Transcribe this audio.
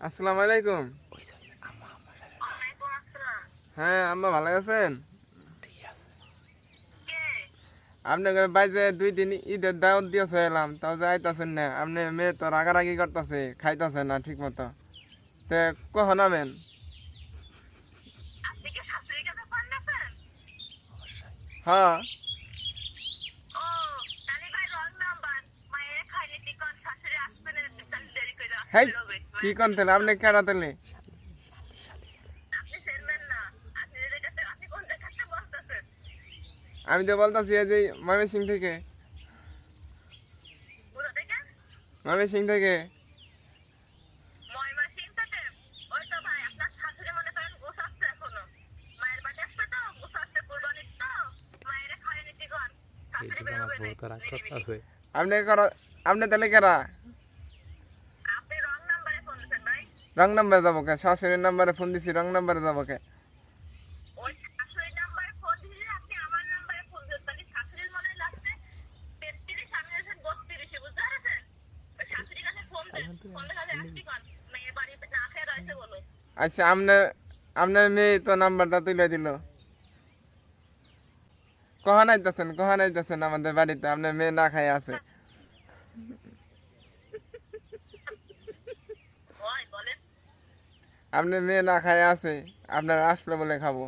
আসসালামু আলাইকুম। ওয়ালাইকুম আসসালাম। হ্যাঁ আম্মা ভালো আছেন? কে? আপনাকে বাইরে 2 দিন ঈদের দাওয়াত দিয়েছে এলাম, তাও যাইতেছেন না। আপনি মেয়ে তো রাগারাগি করতেছে, খাইতেছে না ঠিক মতো। তে কখন আবেন? আপনি কি শাশুড়ির কাছে ফোন দিয়েছেন? হ্যাঁ। ও, তাহলে ভাই রং নাম্বার। মায়ের খাইলে টিকন শাশুড়ি আসবে না, তাহলে দেরি করে আসতে হেই, বেরোবে। কি করতেন আপনি? কেডা তেলে? আপনি চেনবেন না। আপনি এদের কাছে আপনি কোন জায়গাতে বলতেছেন? আমি তো বলতেছি এই যে ময়মনসিং থেকে। কোথা থেকে? ময়মনসিং থেকে। ময়মনসিংহ থেকে? ওই তো ভাই, আপনার শাশুড়ি মনে করেন গোছাচ্ছে এখনো। মায়ের বাড়ি আসবে তো, গোছাচ্ছে কুরবানির তো। মায়ের খাইলে টিকন শাশুড়ি বেরোবে না মিনিমিনি। আপনি কর, আপনি তাহলে কেরা? আপনি রং নাম্বারে ফোন দিয়েছেন ভাই। রং নাম্বারে যাবো কে? শাশুড়ির নাম্বারে ফোন দিছি, রং নাম্বারে যাবো কে? ওই শাশুড়ির নাম্বারে ফোন দিলে আপনি আমার নাম্বারে ফোন দিবেন। তাহলে শাশুড়ির মনে হয় লাস্টে 33, আমি হচ্ছেন 32, বুঝতে পেরেছেন? ওই শাশুড়ির কাছে ফোন দেন। ফোন দেখা যায় আসছি কন। মেয়ে বাড়িতে না খেয়ে রয়েছে বলো। আচ্ছা, আপনার মেয়ে তো নাম্বারটা তুলে দিল। কখন আইতেছেন আমাদের বাড়িতে? আপনার মেয়ে না খাই আছে। হয় বলেন। আপনার মেয়ে না খাই আছে, আপনার আসলে বলে খাবো।